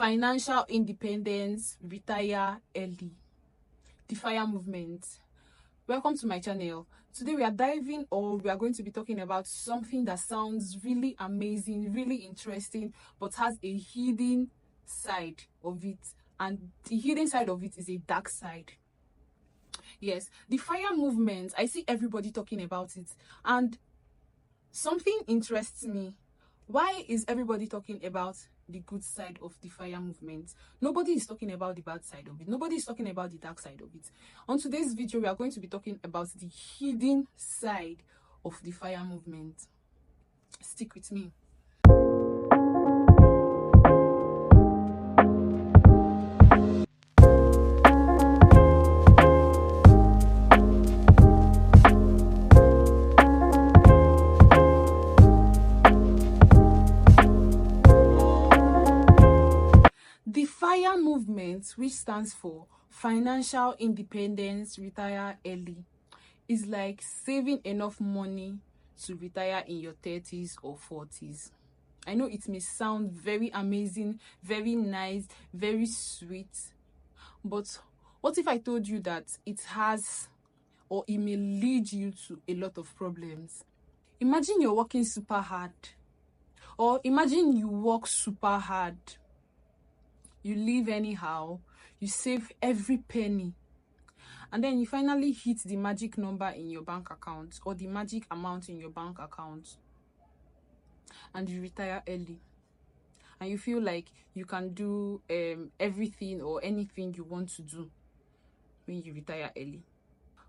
Financial independence, retire early. The FIRE movement. Welcome to my channel. Today we are going to be talking about something that sounds really amazing, really interesting, but has a hidden side of it. And the hidden side of it is a dark side. Yes, the FIRE movement. I see everybody talking about it. And something interests me. Why is everybody talking about the good side of the FIRE movement? Nobody is talking about the bad side of it. Nobody is talking about the dark side of it. On today's video, we are going to be talking about the hidden side of the FIRE movement. Stick with me. The FIRE movement, which stands for Financial Independence, Retire Early, is like saving enough money to retire in your 30s or 40s. I know it may sound very amazing, very nice, very sweet, but what if I told you that it has, or it may lead you to a lot of problems? Imagine you're working super hard, or imagine you work super hard. You live anyhow, you save every penny, and then you finally hit the magic number in your bank account or the magic amount in your bank account, and you retire early. And you feel like you can do everything or anything you want to do when you retire early.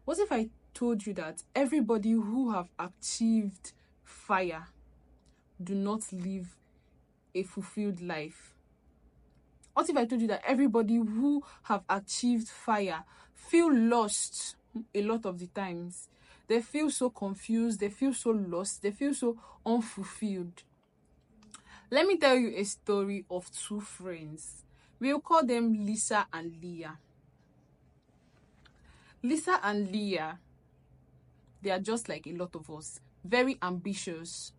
What if I told you that everybody who have achieved FIRE do not live a fulfilled life? What if I told you that everybody who have achieved FIRE feel lost a lot of the times? They feel so confused, they feel so lost, they feel so unfulfilled. Let me tell you a story of two friends. We'll call them Lisa and Leah. Lisa and Leah, they are just like a lot of us, very ambitious.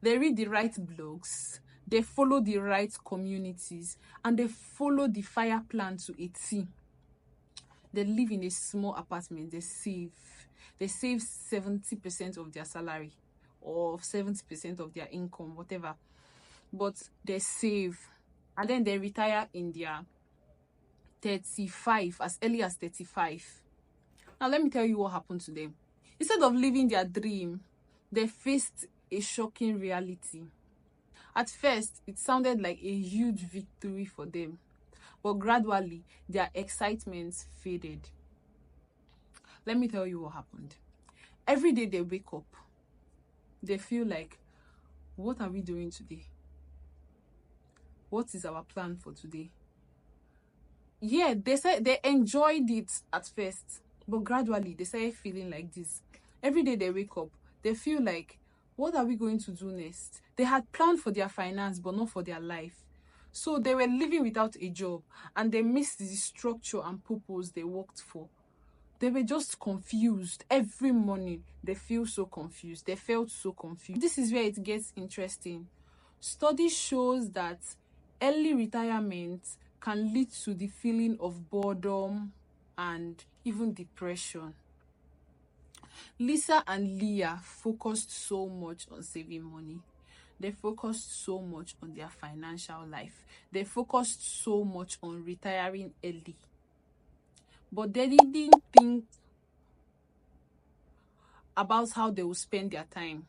They read the right blogs, they follow the right communities, and they follow the FIRE plan to a T. They live in a small apartment. They save 70% of their salary or 70% of their income, whatever, but they save, and then they retire in their 35, as early as 35. Now let me tell you what happened to them. Instead of living their dream, they faced a shocking reality. At first, it sounded like a huge victory for them, but gradually, their excitement faded. Let me tell you what happened. Every day they wake up, they feel like, what are we doing today? What is our plan for today? Yeah, they said they enjoyed it at first, but gradually they started feeling like this. Every day they wake up, they feel like, what are we going to do next? They had planned for their finance, but not for their life. So they were living without a job, and they missed the structure and purpose they worked for. They were just confused. Every morning, they feel so confused. They felt so confused. This is where it gets interesting. Study shows that early retirement can lead to the feeling of boredom and even depression. Lisa and Leah focused so much on saving money. They focused so much on their financial life. They focused so much on retiring early. But they didn't think about how they will spend their time.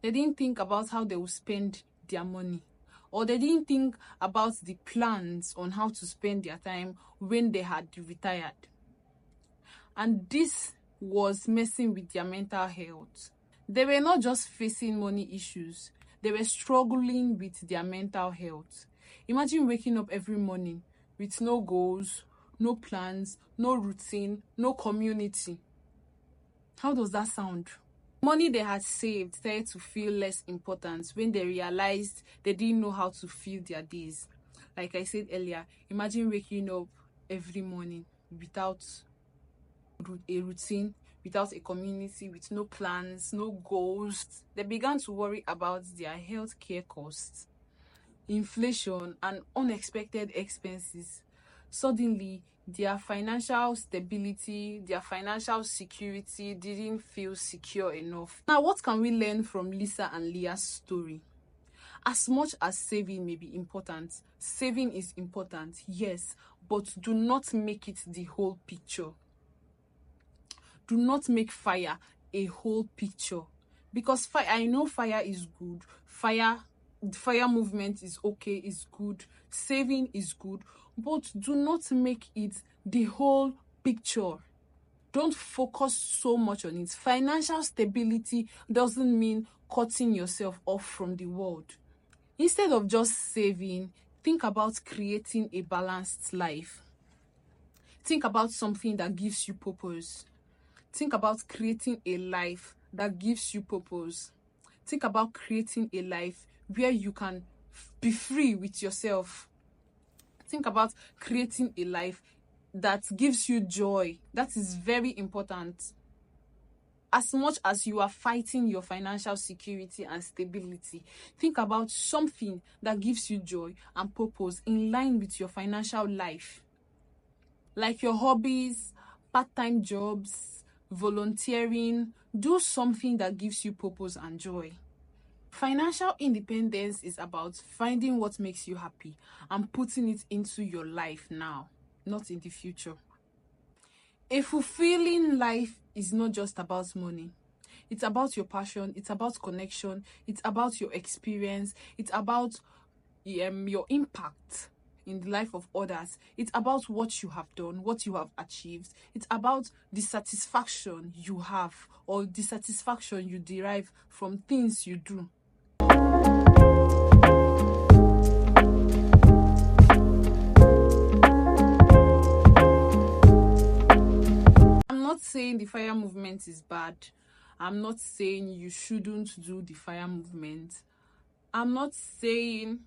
They didn't think about how they will spend their money. Or they didn't think about the plans on how to spend their time when they had retired. And this was messing with their mental health. They were not just facing money issues, they were struggling with their mental health. Imagine waking up every morning with no goals, no plans, no routine, no community. How does that sound? Money they had saved started to feel less important when they realized they didn't know how to fill their days. Like I said earlier, imagine waking up every morning without a routine, without a community, with no plans, no goals. They began to worry about their healthcare costs. inflation, and unexpected expenses, suddenly their financial stability, their financial security didn't feel secure enough. Now, what can we learn from Lisa and Leah's story? As much as saving may be important, saving is important, yes, but do not make it the whole picture. Do not make fire a whole picture, because fire, I know fire is good, fire movement is okay, is good, saving is good, but do not make it the whole picture. Don't focus so much on it. Financial stability doesn't mean cutting yourself off from the world. Instead of just saving, think about creating a balanced life. Think about something that gives you purpose. Think about creating a life that gives you purpose. Think about creating a life where you can be free with yourself. Think about creating a life that gives you joy. That is very important. As much as you are fighting your financial security and stability, think about something that gives you joy and purpose in line with your financial life, like your hobbies, part-time jobs, volunteering. Do something that gives you purpose and joy. Financial independence is about finding what makes you happy and putting it into your life now, not in the future. A fulfilling life is not just about money. It's about your passion, it's about connection, it's about your experience, it's about your impact in the life of others. It's about what you have done, what you have achieved. It's about the satisfaction you have or the satisfaction you derive from things you do. I'm not saying the fire movement is bad. I'm not saying you shouldn't do the fire movement. I'm not saying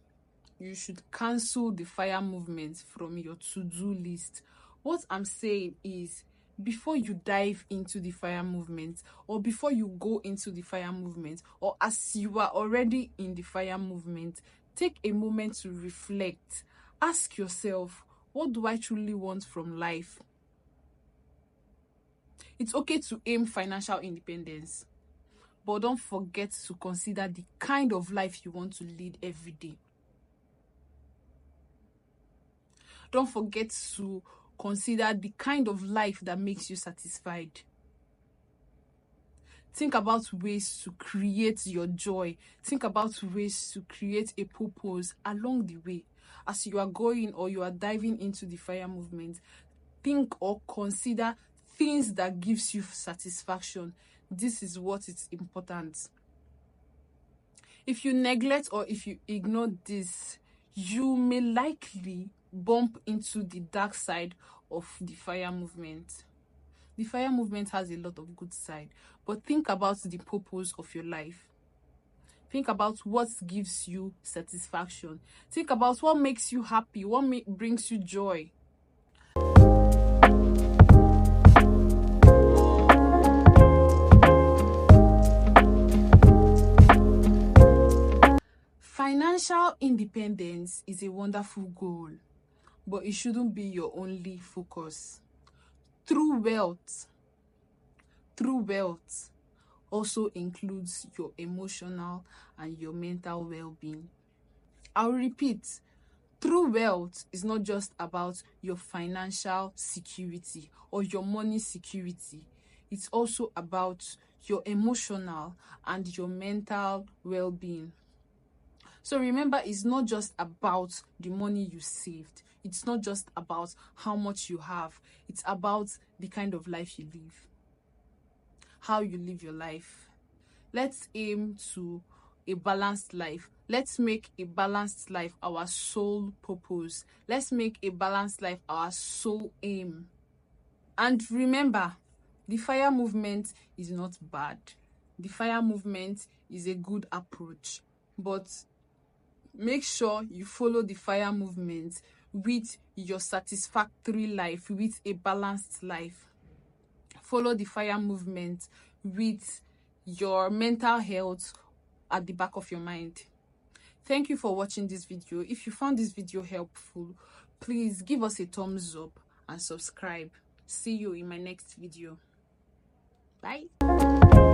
you should cancel the fire movement from your to-do list. What I'm saying is, before you dive into the fire movement, or before you go into the fire movement, or as you are already in the fire movement, take a moment to reflect. Ask yourself, what do I truly want from life? It's okay to aim financial independence, but don't forget to consider the kind of life you want to lead every day. Don't forget to consider the kind of life that makes you satisfied. Think about ways to create your joy. Think about ways to create a purpose along the way. As you are going or you are diving into the fire movement, think or consider things that gives you satisfaction. This is what is important. If you neglect or if you ignore this, you may likely bump into the dark side of the fire movement. The fire movement has a lot of good side, but think about the purpose of your life. Think about what gives you satisfaction. Think about what makes you happy, what brings you joy. Financial independence is a wonderful goal, but it shouldn't be your only focus. True wealth also includes your emotional and your mental well-being. I'll repeat, true wealth is not just about your financial security or your money security. It's also about your emotional and your mental well-being. So remember, it's not just about the money you saved. It's not just about how much you have. It's about the kind of life you live, how you live your life. Let's aim to a balanced life. Let's make a balanced life our sole purpose. Let's make a balanced life our sole aim. And remember, the fire movement is not bad. The fire movement is a good approach. But make sure you follow the fire movement with your satisfactory life, with a balanced life. Follow the fire movement with your mental health at the back of your mind. Thank you for watching this video. If you found this video helpful, please give us a thumbs up and subscribe. See you in my next video. Bye.